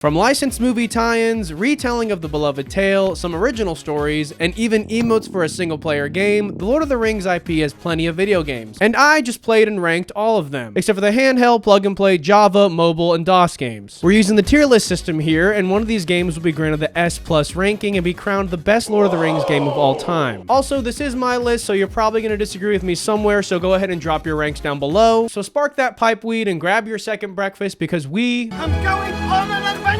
From licensed movie tie-ins, retelling of the beloved tale, some original stories, and even emotes for a single-player game, the Lord of the Rings IP has plenty of video games. And I just played and ranked all of them, except for the handheld, plug-and-play, Java, mobile, and DOS games. We're using the tier list system here, and one of these games will be granted the S+ ranking and be crowned the best Lord of the Rings game of all time. Also, this is my list, so you're probably going to disagree with me somewhere, so go ahead and drop your ranks down below. So spark that pipe weed and grab your second breakfast, because I'm going on an adventure!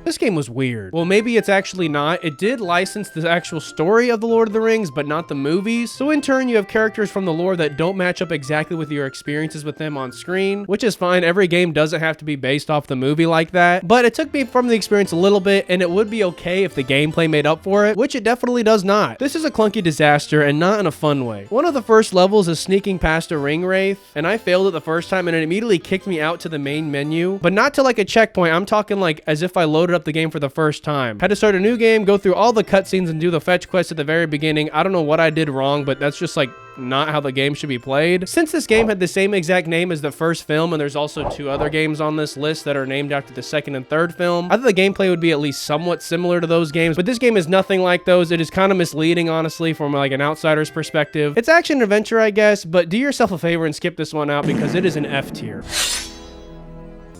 This game was weird. Well, maybe it's actually not. It did license the actual story of the Lord of the Rings, but not the movies. So in turn, you have characters from the lore that don't match up exactly with your experiences with them on screen, which is fine. Every game doesn't have to be based off the movie like that. But it took me from the experience a little bit, and it would be okay if the gameplay made up for it, which it definitely does not. This is a clunky disaster, and not in a fun way. One of the first levels is sneaking past a ring wraith, and I failed it the first time, and it immediately kicked me out to the main menu, but not to like a checkpoint. I'm talking like as if I loaded up the game for the first time. Had to start a new game, go through all the cutscenes, and do the fetch quest at the very beginning. I don't know what I did wrong, but that's just like not how the game should be played. Since this game had the same exact name as the first film, and there's also 2 other games on this list that are named after the second and third film, I thought the gameplay would be at least somewhat similar to those games, but this game is nothing like those. It is kind of misleading, honestly, from like an outsider's perspective. It's action adventure, I guess, but do yourself a favor and skip this one out because it is an F tier.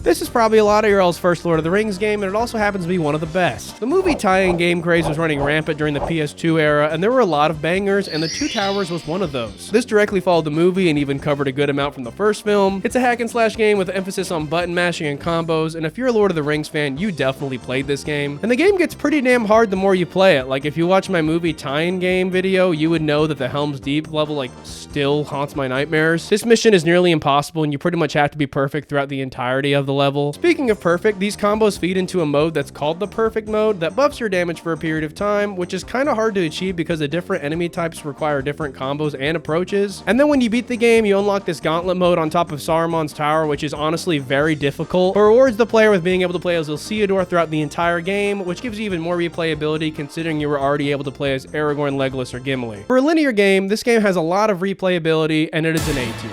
This is probably a lot of your all's first Lord of the Rings game, and it also happens to be one of the best. The movie tie-in game craze was running rampant during the PS2 era, and there were a lot of bangers, and The Two Towers was one of those. This directly followed the movie and even covered a good amount from the first film. It's a hack and slash game with emphasis on button mashing and combos, and if you're a Lord of the Rings fan, you definitely played this game. And the game gets pretty damn hard the more you play it. Like, if you watch my movie tie-in game video, you would know that the Helm's Deep level, like, still haunts my nightmares. This mission is nearly impossible, and you pretty much have to be perfect throughout the entirety of the level. Speaking of perfect, these combos feed into a mode that's called the perfect mode that buffs your damage for a period of time, which is kind of hard to achieve because the different enemy types require different combos and approaches. And then when you beat the game, you unlock this gauntlet mode on top of Saruman's tower, which is honestly very difficult, but rewards the player with being able to play as Isildur throughout the entire game, which gives you even more replayability considering you were already able to play as Aragorn, Legolas, or Gimli. For a linear game, this game has a lot of replayability, and it is an A tier.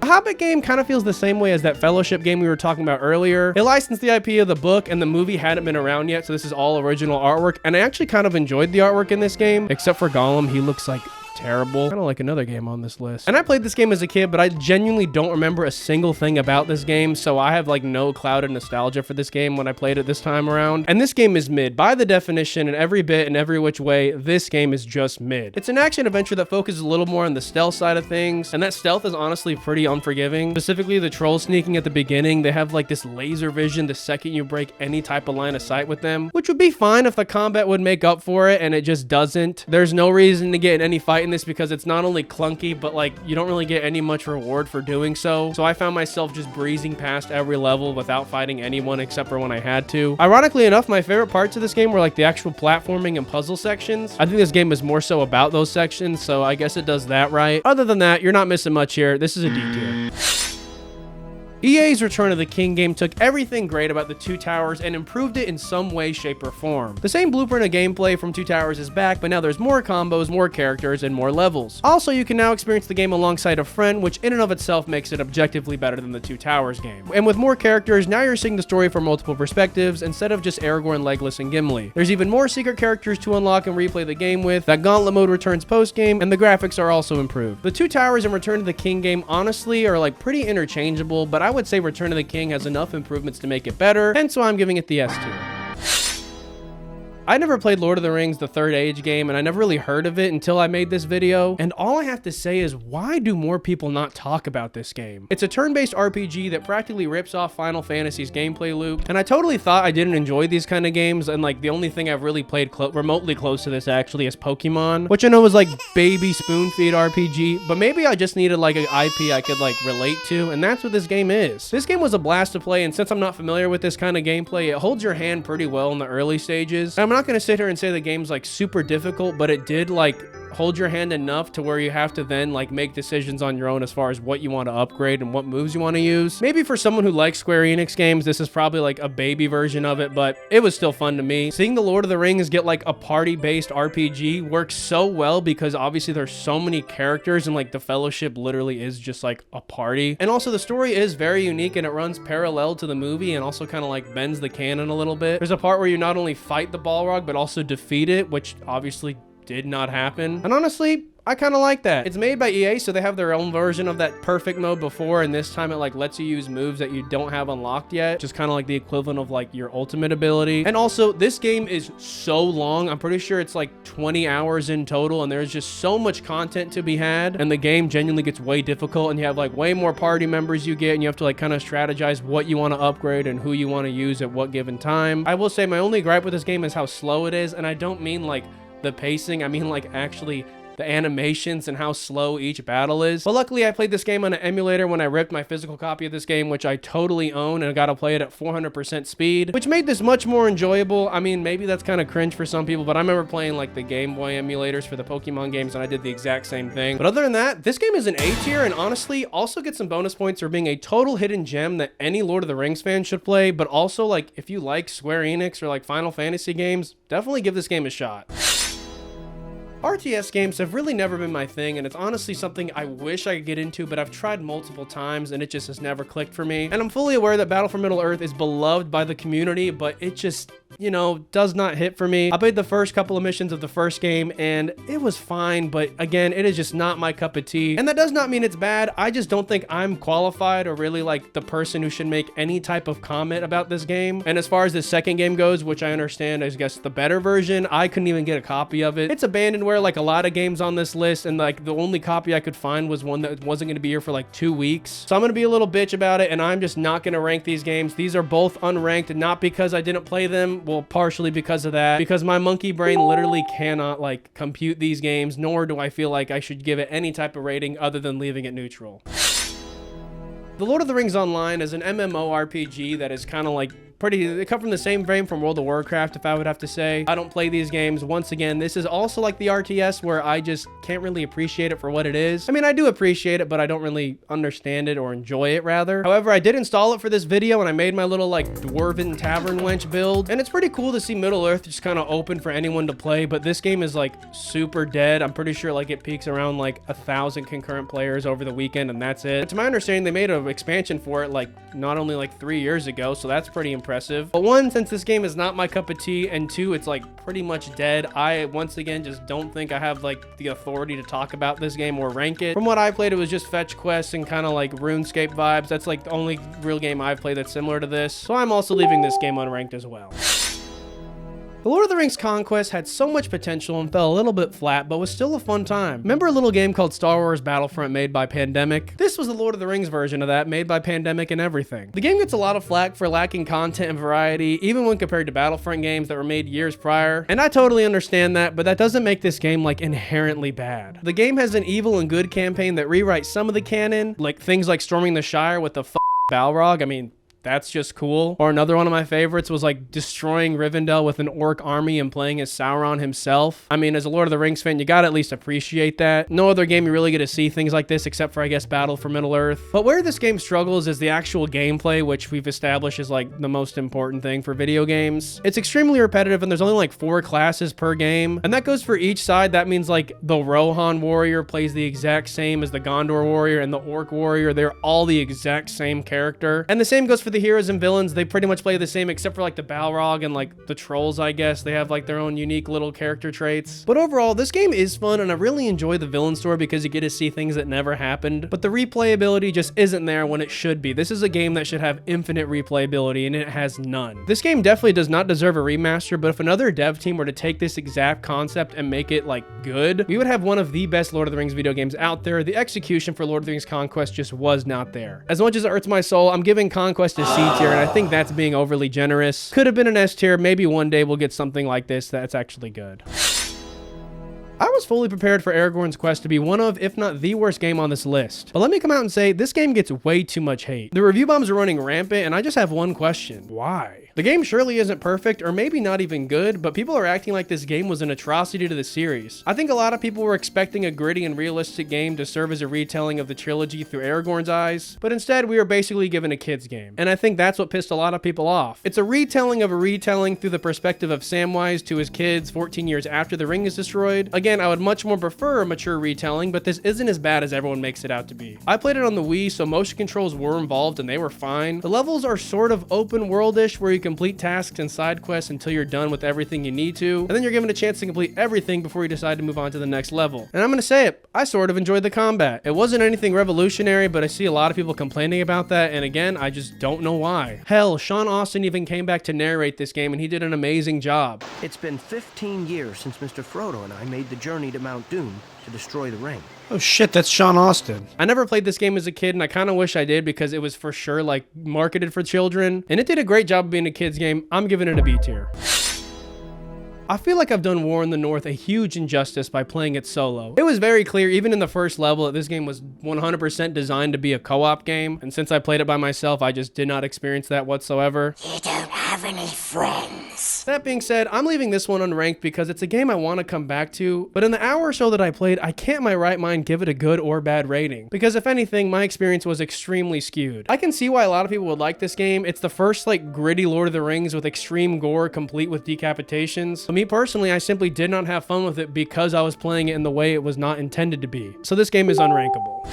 The Hobbit game kind of feels the same way as that Fellowship game we were talking about earlier. It licensed the IP of the book, and the movie hadn't been around yet, so this is all original artwork, and I actually kind of enjoyed the artwork in this game, except for Gollum. He looks like terrible. Kind of like another game on this list. And I played this game as a kid, but I genuinely don't remember a single thing about this game, so I have like no cloud of nostalgia for this game when I played it this time around. And this game is mid. By the definition, in every bit and every which way, this game is just mid. It's an action adventure that focuses a little more on the stealth side of things, and that stealth is honestly pretty unforgiving. Specifically, the troll sneaking at the beginning, they have like this laser vision the second you break any type of line of sight with them, which would be fine if the combat would make up for it, and it just doesn't. There's no reason to get in any fight in this because it's not only clunky, but like you don't really get any much reward for doing so. So I found myself just breezing past every level without fighting anyone except for when I had to. Ironically enough, my favorite parts of this game were like the actual platforming and puzzle sections. I think this game is more so about those sections, so I guess it does that right. Other than that, you're not missing much here. This is a D tier. EA's Return of the King game took everything great about the Two Towers and improved it in some way, shape, or form. The same blueprint of gameplay from Two Towers is back, but now there's more combos, more characters, and more levels. Also, you can now experience the game alongside a friend, which in and of itself makes it objectively better than the Two Towers game. And with more characters, now you're seeing the story from multiple perspectives instead of just Aragorn, Legolas, and Gimli. There's even more secret characters to unlock and replay the game with. That gauntlet mode returns post-game, and the graphics are also improved. The Two Towers and Return of the King game honestly are like pretty interchangeable, but I would say Return of the King has enough improvements to make it better, hence why I'm giving it the S tier. I never played Lord of the Rings, the Third Age game, and I never really heard of it until I made this video. And all I have to say is, why do more people not talk about this game? It's a turn-based RPG that practically rips off Final Fantasy's gameplay loop. And I totally thought I didn't enjoy these kind of games. And like the only thing I've really played remotely close to this actually is Pokemon, which I know is like baby spoon-feed RPG, but maybe I just needed like an IP I could like relate to. And that's what this game is. This game was a blast to play. And since I'm not familiar with this kind of gameplay, it holds your hand pretty well in the early stages. I'm not going to sit here and say the game's like super difficult, but it did like hold your hand enough to where you have to then like make decisions on your own as far as what you want to upgrade and what moves you want to use. Maybe for someone who likes Square Enix games, this is probably like a baby version of it, but it was still fun to me. Seeing the Lord of the Rings get like a party-based RPG works so well because obviously there's so many characters and like the Fellowship literally is just like a party. And also the story is very unique and it runs parallel to the movie and also kind of like bends the canon a little bit. There's a part where you not only fight the Balrog, but also defeat it, which obviously did not happen. And honestly, I kind of like that. It's made by EA, so they have their own version of that perfect mode before, and this time it like lets you use moves that you don't have unlocked yet, just kind of like the equivalent of like your ultimate ability. And also, this game is so long. I'm pretty sure it's like 20 hours in total, and there's just so much content to be had, and the game genuinely gets way difficult, and you have like way more party members you get, and you have to like kind of strategize what you want to upgrade and who you want to use at what given time. I will say my only gripe with this game is how slow it is, and I don't mean like the pacing, I mean like actually the animations and how slow each battle is. But luckily I played this game on an emulator when I ripped my physical copy of this game, which I totally own, and I got to play it at 400% speed, which made this much more enjoyable. I mean, maybe that's kind of cringe for some people, but I remember playing like the Game Boy emulators for the Pokemon games, and I did the exact same thing. But other than that, this game is an A tier, and honestly also gets some bonus points for being a total hidden gem that any Lord of the Rings fan should play. But also, like, if you like Square Enix or like Final Fantasy games, definitely give this game a shot. RTS games have really never been my thing, and it's honestly something I wish I could get into, but I've tried multiple times and it just has never clicked for me. And I'm fully aware that Battle for Middle-earth is beloved by the community, but it just, you know, does not hit for me. I played the first couple of missions of the first game and it was fine, but again, it is just not my cup of tea. And that does not mean it's bad. I just don't think I'm qualified or really like the person who should make any type of comment about this game. And as far as the second game goes, which I understand is, I guess, the better version, I couldn't even get a copy of it. It's abandonware like a lot of games on this list, and like the only copy I could find was one that wasn't going to be here for like 2 weeks. So I'm going to be a little bitch about it, and I'm just not going to rank these games. These are both unranked, not because I didn't play them, well, partially because of that, because my monkey brain literally cannot like compute these games, nor do I feel like I should give it any type of rating other than leaving it neutral. The Lord of the Rings Online is an MMORPG that is kind of like they come from the same vein from World of Warcraft, if I would have to say. I don't play these games. Once again, this is also like the RTS where I just can't really appreciate it for what it is. I mean, I do appreciate it, but I don't really understand it or enjoy it, rather. However, I did install it for this video, and I made my little like Dwarven Tavern Wench build, and it's pretty cool to see Middle-earth just kind of open for anyone to play, but this game is like super dead. I'm pretty sure like it peaks around like 1,000 concurrent players over the weekend, and that's it. But to my understanding, they made an expansion for it like not only like 3 years ago, so that's pretty impressive. But one, since this game is not my cup of tea, and two, it's like pretty much dead, I once again just don't think I have like the authority to talk about this game or rank it. From what I played, it was just fetch quests and kind of like RuneScape vibes. That's like the only real game I've played that's similar to this, so I'm also leaving this game unranked as well. The Lord of the Rings Conquest had so much potential and fell a little bit flat, but was still a fun time. Remember a little game called Star Wars Battlefront made by Pandemic? This was the Lord of the Rings version of that, made by Pandemic and everything. The game gets a lot of flack for lacking content and variety, even when compared to Battlefront games that were made years prior, and I totally understand that, but that doesn't make this game like inherently bad. The game has an evil and good campaign that rewrites some of the canon, like things like storming the Shire with the Balrog. I mean, that's just cool. Or another one of my favorites was like destroying Rivendell with an orc army and playing as Sauron himself. I mean, as a Lord of the Rings fan, you gotta at least appreciate that. No other game you really get to see things like this except for, I guess, Battle for Middle-earth. But where this game struggles is the actual gameplay, which we've established is like the most important thing for video games. It's extremely repetitive, and there's only like 4 classes per game, and that goes for each side. That means like the Rohan warrior plays the exact same as the Gondor warrior, and the orc warrior, they're all the exact same character. And the same goes for the heroes and villains. They pretty much play the same except for like the Balrog and like the trolls, I guess. They have like their own unique little character traits. But overall, this game is fun, and I really enjoy the villain story because you get to see things that never happened, but the replayability just isn't there when it should be. This is a game that should have infinite replayability, and it has none. This game definitely does not deserve a remaster, but if another dev team were to take this exact concept and make it like good, we would have one of the best Lord of the Rings video games out there. The execution for Lord of the Rings Conquest just was not there. As much as it hurts my soul, I'm giving Conquest a C tier, and I think that's being overly generous. Could have been an S tier. Maybe one day we'll get something like this that's actually good. I was fully prepared for Aragorn's Quest to be one of, if not the worst game on this list. But let me come out and say, this game gets way too much hate. The review bombs are running rampant, and I just have one question. Why? The game surely isn't perfect, or maybe not even good, but people are acting like this game was an atrocity to the series. I think a lot of people were expecting a gritty and realistic game to serve as a retelling of the trilogy through Aragorn's eyes, but instead we were basically given a kid's game. And I think that's what pissed a lot of people off. It's a retelling of a retelling through the perspective of Samwise to his kids 14 years after the ring is destroyed. Again, I would much more prefer a mature retelling, but this isn't as bad as everyone makes it out to be. I played it on the Wii, so motion controls were involved and they were fine. The levels are sort of open world-ish, where you complete tasks and side quests until you're done with everything you need to, and then you're given a chance to complete everything before you decide to move on to the next level. And I'm gonna say it, I sort of enjoyed the combat. It wasn't anything revolutionary, but I see a lot of people complaining about that, and again, I just don't know why. Hell, Sean Astin even came back to narrate this game, and he did an amazing job. It's been 15 years since Mr. Frodo and I made the journey to Mount Doom to destroy the ring. Oh shit, that's Sean Astin. I never played this game as a kid, and I kind of wish I did because it was for sure like marketed for children, and it did a great job of being a kid's game. I'm giving it a B tier. I feel like I've done War in the North a huge injustice by playing it solo. It was very clear, even in the first level, that this game was 100% designed to be a co-op game, and since I played it by myself, I just did not experience that whatsoever. You don't have any friends. That being said, I'm leaving this one unranked because it's a game I want to come back to, but in the hour or so that I played, I can't in my right mind give it a good or bad rating, because if anything, my experience was extremely skewed. I can see why a lot of people would like this game. It's the first like gritty Lord of the Rings with extreme gore complete with decapitations. But me personally, I simply did not have fun with it because I was playing it in the way it was not intended to be. So this game is unrankable.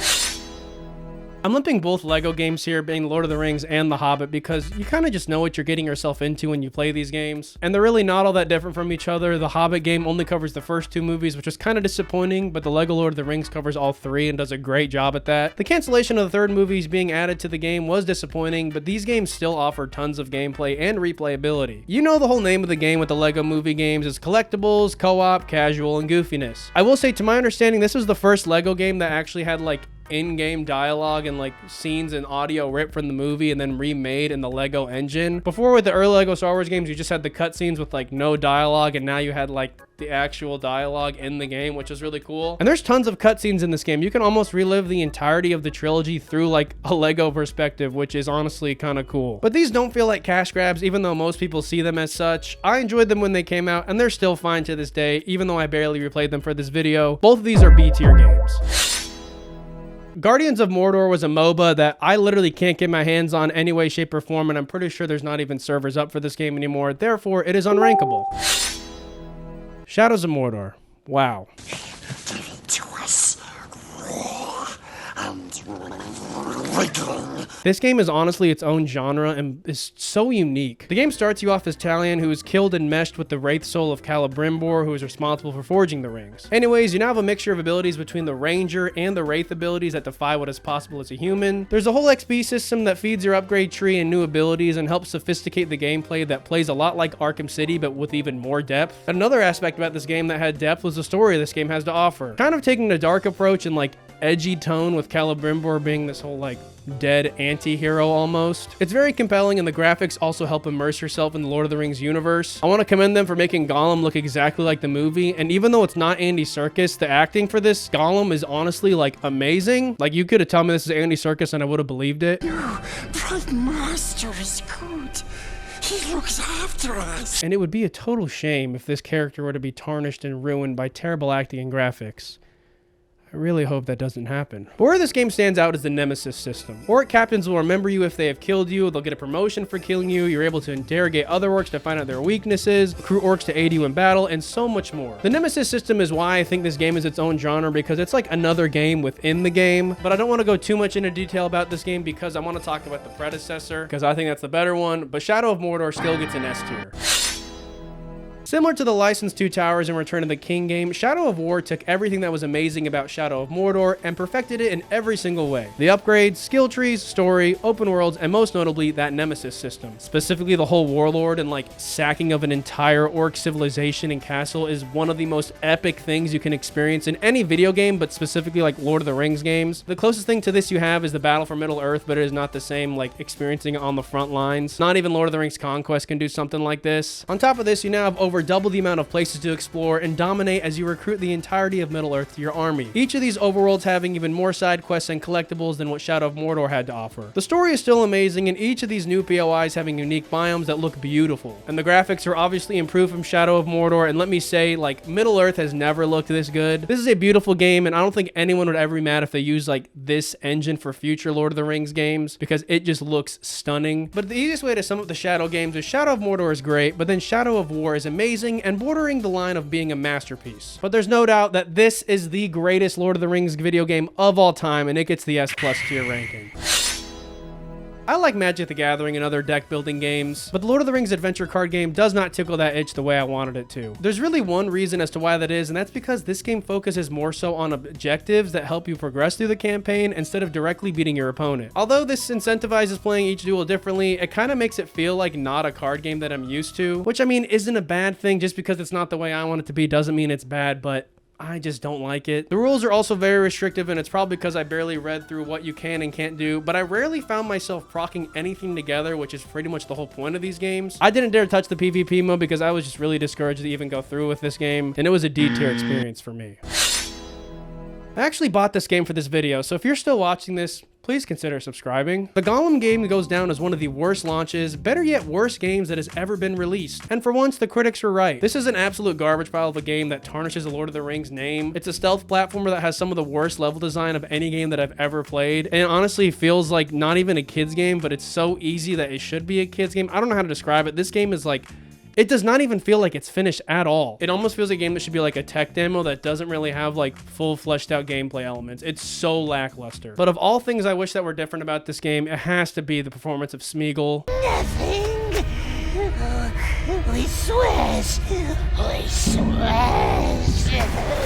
I'm lumping both LEGO games here, being Lord of the Rings and The Hobbit, because you kind of just know what you're getting yourself into when you play these games. And they're really not all that different from each other. The Hobbit game only covers the first two movies, which is kind of disappointing, but the LEGO Lord of the Rings covers all three and does a great job at that. The cancellation of the third movies being added to the game was disappointing, but these games still offer tons of gameplay and replayability. You know the whole name of the game with the LEGO movie games is collectibles, co-op, casual, and goofiness. I will say, to my understanding, this was the first LEGO game that actually had like in-game dialogue and like scenes and audio ripped from the movie and then remade in the LEGO engine. Before, with the early LEGO Star Wars games, you just had the cutscenes with like no dialogue, and now you had like the actual dialogue in the game, which is really cool. And there's tons of cutscenes in this game. You can almost relive the entirety of the trilogy through like a LEGO perspective, which is honestly kind of cool. But these don't feel like cash grabs, even though most people see them as such. I enjoyed them when they came out, and they're still fine to this day, even though I barely replayed them for this video. Both of these are B tier games. Guardians of Mordor was a MOBA that I literally can't get my hands on any way, shape, or form, and I'm pretty sure there's not even servers up for this game anymore. Therefore, it is unrankable. Shadows of Mordor. Wow. Give it to us raw and wriggling. This game is honestly its own genre and is so unique. The game starts you off as Talion, who is killed and meshed with the wraith soul of Celebrimbor, who is responsible for forging the rings. Anyways, you now have a mixture of abilities between the ranger and the wraith abilities that defy what is possible as a human. There's a whole XP system that feeds your upgrade tree and new abilities and helps sophisticate the gameplay that plays a lot like Arkham City, but with even more depth. And another aspect about this game that had depth was the story this game has to offer. Kind of taking a dark approach and like edgy tone, with Celebrimbor being this whole like dead anti-hero almost. It's very compelling, and the graphics also help immerse yourself in the Lord of the Rings universe. I want to commend them for making Gollum look exactly like the movie, and even though it's not Andy Serkis, the acting for this Gollum is honestly like amazing. Like, you could have told me this is Andy Serkis and I would have believed it. Prime Master is good. He looks after us. And it would be a total shame if this character were to be tarnished and ruined by terrible acting and graphics. I really hope that doesn't happen. But where this game stands out is the Nemesis system. Orc captains will remember you if they have killed you, they'll get a promotion for killing you, you're able to interrogate other orcs to find out their weaknesses, recruit orcs to aid you in battle, and so much more. The Nemesis system is why I think this game is its own genre, because it's like another game within the game. But I don't want to go too much into detail about this game because I want to talk about the predecessor, because I think that's the better one, but Shadow of Mordor still gets an S tier. Similar to the Licensed Two Towers and Return of the King game, Shadow of War took everything that was amazing about Shadow of Mordor and perfected it in every single way. The upgrades, skill trees, story, open worlds, and most notably, that Nemesis system. Specifically, the whole warlord and like sacking of an entire orc civilization and castle is one of the most epic things you can experience in any video game, but specifically like Lord of the Rings games. The closest thing to this you have is the Battle for Middle-earth, but it is not the same like experiencing it on the front lines. Not even Lord of the Rings Conquest can do something like this. On top of this, you now have over over double the amount of places to explore and dominate as you recruit the entirety of Middle-earth to your army. Each of these overworlds having even more side quests and collectibles than what Shadow of Mordor had to offer. The story is still amazing, and each of these new POIs having unique biomes that look beautiful. And the graphics are obviously improved from Shadow of Mordor, and let me say, like, Middle-earth has never looked this good. This is a beautiful game, and I don't think anyone would ever be mad if they use like this engine for future Lord of the Rings games, because it just looks stunning. But the easiest way to sum up the Shadow games is Shadow of Mordor is great, but then Shadow of War is amazing and bordering the line of being a masterpiece. But there's no doubt that this is the greatest Lord of the Rings video game of all time, and it gets the S+ tier ranking. I like Magic the Gathering and other deck building games, but the Lord of the Rings adventure card game does not tickle that itch the way I wanted it to. There's really one reason as to why that is, and that's because this game focuses more so on objectives that help you progress through the campaign instead of directly beating your opponent. Although this incentivizes playing each duel differently, it kind of makes it feel like not a card game that I'm used to, which I mean isn't a bad thing. Just because it's not the way I want it to be doesn't mean it's bad, but I just don't like it. The rules are also very restrictive, and it's probably because I barely read through what you can and can't do, but I rarely found myself procking anything together, which is pretty much the whole point of these games. I didn't dare touch the PvP mode because I was just really discouraged to even go through with this game, and it was a D tier experience for me. I actually bought this game for this video, so if you're still watching this, please consider subscribing. The Gollum game goes down as one of the worst launches, better yet worst games that has ever been released. And for once, the critics were right. This is an absolute garbage pile of a game that tarnishes the Lord of the Rings name. It's a stealth platformer that has some of the worst level design of any game that I've ever played. And it honestly feels like not even a kid's game, but it's so easy that it should be a kid's game. I don't know how to describe it. This game is like, it does not even feel like it's finished at all. It almost feels like a game that should be like a tech demo that doesn't really have like full fleshed out gameplay elements. It's so lackluster. But of all things I wish that were different about this game, it has to be the performance of Smeagol. Nothing. We swish. We swish.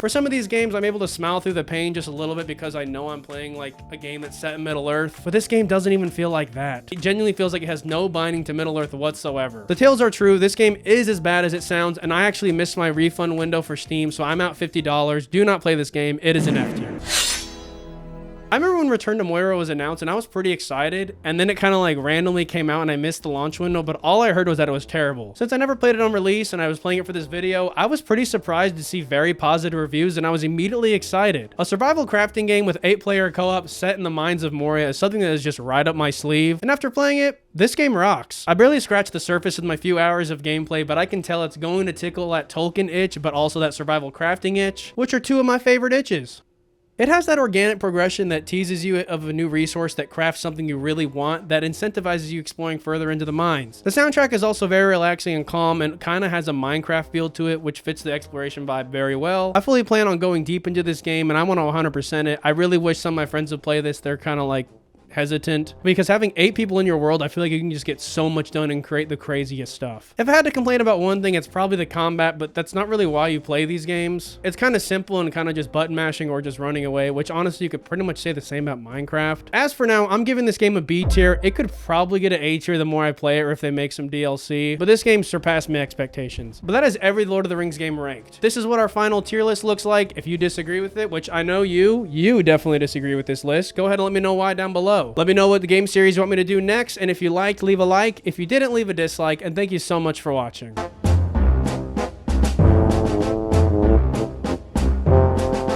For some of these games, I'm able to smile through the pain just a little bit because I know I'm playing like a game that's set in Middle-earth, but this game doesn't even feel like that. It genuinely feels like it has no binding to Middle-earth whatsoever. The tales are true. This game is as bad as it sounds, and I actually missed my refund window for Steam, so I'm out $50. Do not play this game. It is an F tier. I remember when Return to Moria was announced, and I was pretty excited, and then it kind of like randomly came out and I missed the launch window, but all I heard was that it was terrible. Since I never played it on release and I was playing it for this video, I was pretty surprised to see very positive reviews, and I was immediately excited. A survival crafting game with 8-player co-op set in the mines of Moria is something that is just right up my sleeve, and after playing it, this game rocks. I barely scratched the surface in my few hours of gameplay, but I can tell it's going to tickle that Tolkien itch, but also that survival crafting itch, which are two of my favorite itches. It has that organic progression that teases you of a new resource that crafts something you really want, that incentivizes you exploring further into the mines. The soundtrack is also very relaxing and calm, and kind of has a Minecraft feel to it, which fits the exploration vibe very well. I fully plan on going deep into this game, and I want to 100% it. I really wish some of my friends would play this. They're kind of like hesitant, because having 8 people in your world, I feel like you can just get so much done and create the craziest stuff. If I had to complain about one thing, it's probably the combat, but that's not really why you play these games. It's kind of simple and kind of just button mashing or just running away, which honestly you could pretty much say the same about Minecraft. As for now, I'm giving this game a B tier. It could probably get an A tier the more I play it, or if they make some DLC, but this game surpassed my expectations. But that is every Lord of the Rings game ranked. This is what our final tier list looks like. If you disagree with it, which I know you definitely disagree with this list, go ahead and let me know why down below. Let me know what the game series you want me to do next, and if you liked, leave a like. If you didn't, leave a dislike, and thank you so much for watching.